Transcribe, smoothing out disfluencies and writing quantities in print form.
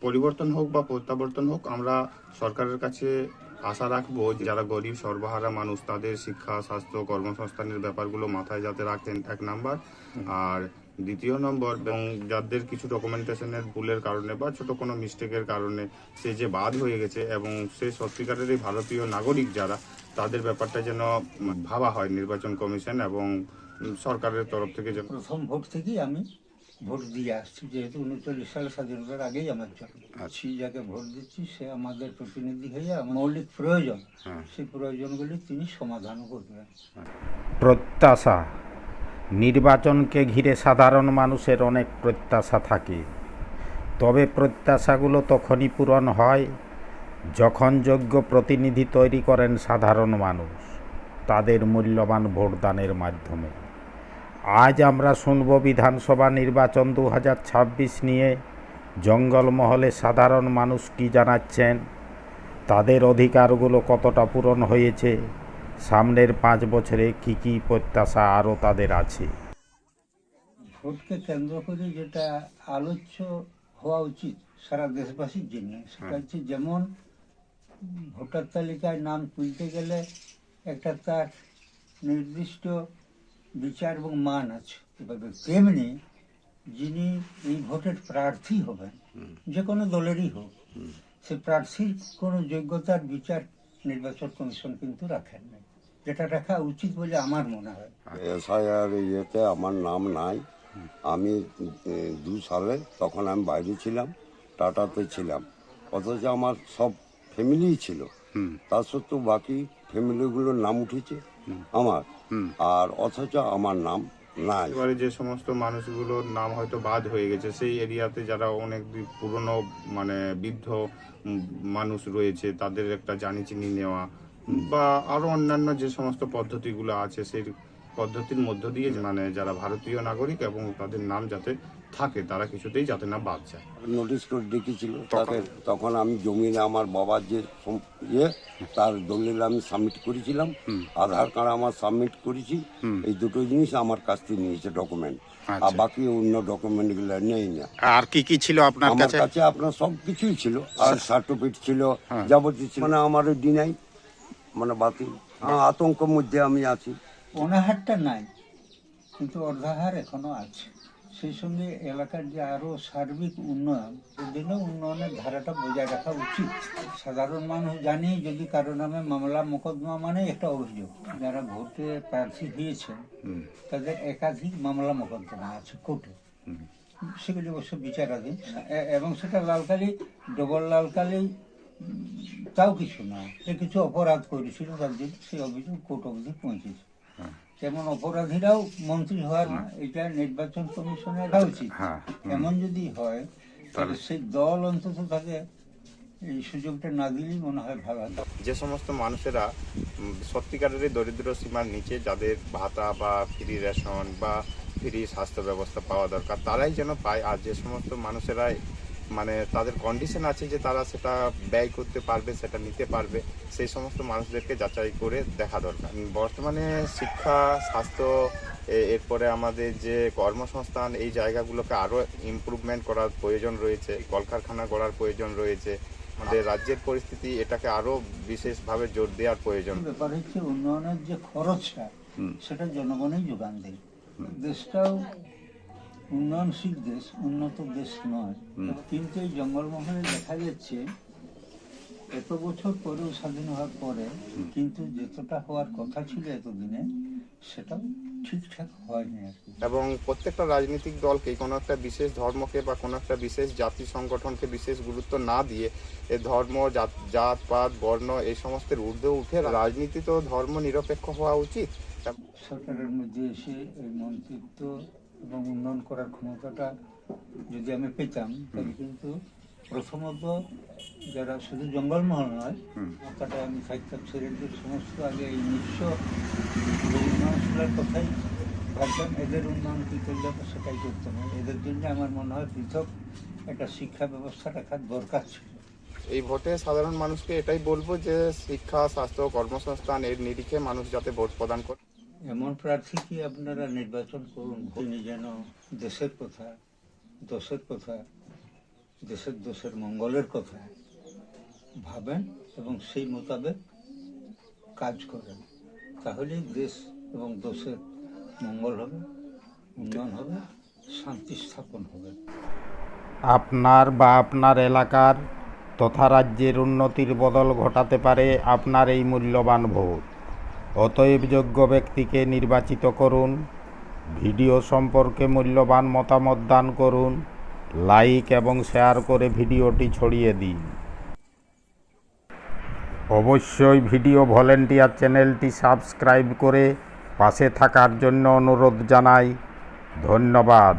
পরিবর্তন হোক বা প্রত্যাবর্তন হোক, আমরা সরকারের কাছে আশা রাখবো যারা গরিব সর্বহারা মানুষ তাদের শিক্ষা, স্বাস্থ্য, কর্মসংস্থানের ব্যাপারগুলো মাথায় যাতে রাখেন, এক নাম্বার। আর দ্বিতীয় নম্বর, এবং যাদের কিছু ডকুমেন্টেশনের ভুলের কারণে বা ছোট কোনো মিস্টেকের কারণে সে যে বাদ হয়ে গেছে এবং সে সত্যিকারেরই ভারতীয় নাগরিক যারা, তাদের ব্যাপারটা যেন ভাবা হয় নির্বাচন কমিশন এবং সরকারের তরফ থেকে। যেন প্রথম ভোট থেকেই আমি ভোট দিয়ে আসছি, যেহেতু 39 সালে স্বাধীনতার আগেই আমার জন্ম। যাকে ভোট দিচ্ছি সে আমাদের প্রতিনিধি হয়ে আমার মৌলিক প্রয়োজন, সেই প্রয়োজনগুলি তিনি সমাধান করবেন। প্রত্যাশা। নির্বাচনকে ঘিরে সাধারণ মানুষের অনেক প্রত্যাশা থাকে, তবে প্রত্যাশাগুলো তখনই পূরণ হয় যখন যোগ্য প্রতিনিধি তৈরি করেন সাধারণ মানুষ তাদের মূল্যবান ভোটদানের মাধ্যমে। আজ আমরা শুনব বিধানসভা নির্বাচন 2026 নিয়ে জঙ্গলমহলে সাধারণ মানুষ কী জানাচ্ছেন, তাদের অধিকারগুলো কতটা পূরণ হয়েছে, সামনের 5 বছরে কী কী প্রত্যাশা আরও তাদের আছে। ভোটকে কেন্দ্র করে যেটা আলোচ্য হওয়া উচিত সারা দেশবাসীর জন্য, সেটা হচ্ছে যেমন ভোটার তালিকায় নাম তুলতে গেলে একটা তার নির্দিষ্ট বিচার এবং মান আছে, এভাবে তেমনি যিনি এই ভোটের প্রার্থী হবেন, যে কোনো দলেরই হোক, সে প্রার্থীর কোনো যোগ্যতার বিচার নির্বাচন কমিশন কিন্তু রাখেন না, যেটা রাখা উচিত বলে আমার মনে হয়। এসআইআর ইয়েতে আমার নাম নাই। আমি 2 সালে তখন আমি বাইরে ছিলাম, টাটাতে ছিলাম, অথচ আমার সব ফ্যামিলি ছিল। তা সত্ত্বেও বাকি ফ্যামিলিগুলোর নাম উঠেছে আমার, আর অথচ আমার নাম নাই। এবারে যে সমস্ত মানুষগুলোর নাম হয়তো বাদ হয়ে গেছে, সেই এরিয়াতে যারা অনেক পুরনো মানে বৃদ্ধ মানুষ রয়েছে, তাদের একটা জানিচিনি নেওয়া বা আরো অন্যান্য যে সমস্ত পদ্ধতিগুলো আছে, সেই পদ্ধতির মধ্য দিয়ে মানে যারা ভারতীয় নাগরিক এবং তাদের নাম যাতে থাকে, তারা কিছুতেই যাতে না বাদ যায়। নোটিশ করে ডেকেছিল তাকে, তখন আমি জমিনে আমার বাবার যে ইয়ে তার দলিল আমি সাবমিট করেছিলাম, আধার কার্ড আমার সাবমিট করেছি, এই দুটো জিনিস আমার কাছ থেকে নিয়েছে ডকুমেন্ট, আর বাকি অন্য ডকুমেন্ট গুলো নেই না। আর কি কি ছিল আপনার আমার কাছে? আপনার সব কিছুই ছিল, আর সার্টিফিকেট ছিল, যাবতীয় ছিল। মানে আমার ডিনাই, মানে বাতিল, আতঙ্কের মধ্যে আমি আছি। অনাহারটা নাই, কিন্তু অর্ধাহার এখনো আছে। সেই সঙ্গে এলাকার যে আরো সার্বিক উন্নয়ন, এর জন্য উন্নয়নের ধারাটা বজায় রাখা উচিত। সাধারণ মানুষ জানি যদি কারো নামে মামলা মোকদ্দমা মানে একটা অভিযোগ, যারা ভোটে প্রার্থী হয়েছেন তাদের একাধিক মামলা মোকদ্দমা আছে কোর্টে, সেগুলি অবশ্য বিচারাধীন, এবং সেটা লালকালি, ডবল লালকালি তাও কিছু না, সে কিছু অপরাধ করেছিল, তার জন্য সেই অভিযোগ কোর্ট অবধি পৌঁছেছে। যেমন অপরাধীরাও মন্ত্রী হওয়ার না, এটা নির্বাচন কমিশনের উচিত। এমন যদি হয় তাহলে সেই দল অন্তত তাকে এই সুযোগটা না দিলেই মনে হয় ভালো। যে সমস্ত মানুষেরা সত্যিকারের দরিদ্র সীমার নিচে, যাদের ভাতা বা ফ্রি রেশন বা ফ্রি স্বাস্থ্য ব্যবস্থা পাওয়া দরকার, তারাই যেন পায়। আর যে সমস্ত মানুষেরা মানে তাদের কন্ডিশন আছে যে তারা সেটা ব্যয় করতে পারবে, সেটা নিতে পারবে, সেই সমস্ত মানুষদেরকে যাচাই করে দেখা দরকার। বর্তমানে শিক্ষা, স্বাস্থ্য, এরপরে আমাদের যে কর্মসংস্থান, এই জায়গাগুলোকে আরও ইমপ্রুভমেন্ট করার প্রয়োজন রয়েছে, কলকারখানা গড়ার প্রয়োজন রয়েছে। আমাদের রাজ্যের পরিস্থিতি এটাকে আরো বিশেষভাবে জোর দেওয়ার প্রয়োজন। ব্যাপার হচ্ছে উন্নয়নের যে খরচটা, সেটা জনগণই যোগান দেয়। দেশটাও উন্নয়নশীল দেশ, উন্নত দেশ নয়, কিন্তু এই জঙ্গলমহলে দেখা যাচ্ছে এত বছর পরেও, স্বাধীন হওয়ার পরে, কিন্তু যতটা হওয়ার কথা ছিল এতদিনে, সেটাও ঠিকঠাক হয়নি আর কি। এবং প্রত্যেকটা রাজনৈতিক দলকে কোনো একটা বিশেষ ধর্মকে বা কোনো একটা বিশেষ জাতি সংগঠনকে বিশেষ গুরুত্ব না দিয়ে এ ধর্ম, জাত পাত, বর্ণ এই সমস্তের ঊর্ধ্বে উঠে রাজনীতি তো ধর্ম নিরপেক্ষ হওয়া উচিত। সরকারের মধ্যে এসে এই মন্ত্রিত্ব এবং উন্নয়ন করার ক্ষমতাটা যদি আমি পেতাম, তাহলে কিন্তু প্রথমত যারা শুধু জঙ্গলমহল নয়, তাটা আমি থাকতাম ছেলেদের সমস্ত আগে এই নিঃস্ব উন্নয়নশীলার কথাই ভাবতাম, এদের উন্নয়ন কী করলে সেটাই করতে হবে। এদের জন্য আমার মনে হয় পৃথক একটা শিক্ষা ব্যবস্থা রাখার দরকার ছিল। এই ভোটে সাধারণ মানুষকে এটাই বলবো যে শিক্ষা, স্বাস্থ্য, কর্মসংস্থান এর নিরিখে মানুষ যাতে ভোট প্রদান করে। এমন প্রার্থীকে আপনারা নির্বাচন করুন, তিনি যেন দেশের কথা, দশের কথা দেশের মঙ্গলের কথা ভাবেন এবং সেই মোতাবেক কাজ করেন, তাহলেই দেশ এবং দেশের মঙ্গল হবে, উন্নয়ন হবে, শান্তি স্থাপন হবে। আপনার বা আপনার এলাকার তথা রাজ্যের উন্নতির বদল ঘটাতে পারে আপনার এই মূল্যবান ভোট। অতএব যোগ্য ব্যক্তিকে নির্বাচিত করুন। ভিডিও সম্পর্কে মূল্যবান মতামত দান করুন, লাইক এবং শেয়ার করে ভিডিওটি ছড়িয়ে দিন। অবশ্যই ভিডিও ভলেন্টিয়ার চ্যানেলটি সাবস্ক্রাইব করে পাশে থাকার জন্য অনুরোধ জানাই। ধন্যবাদ।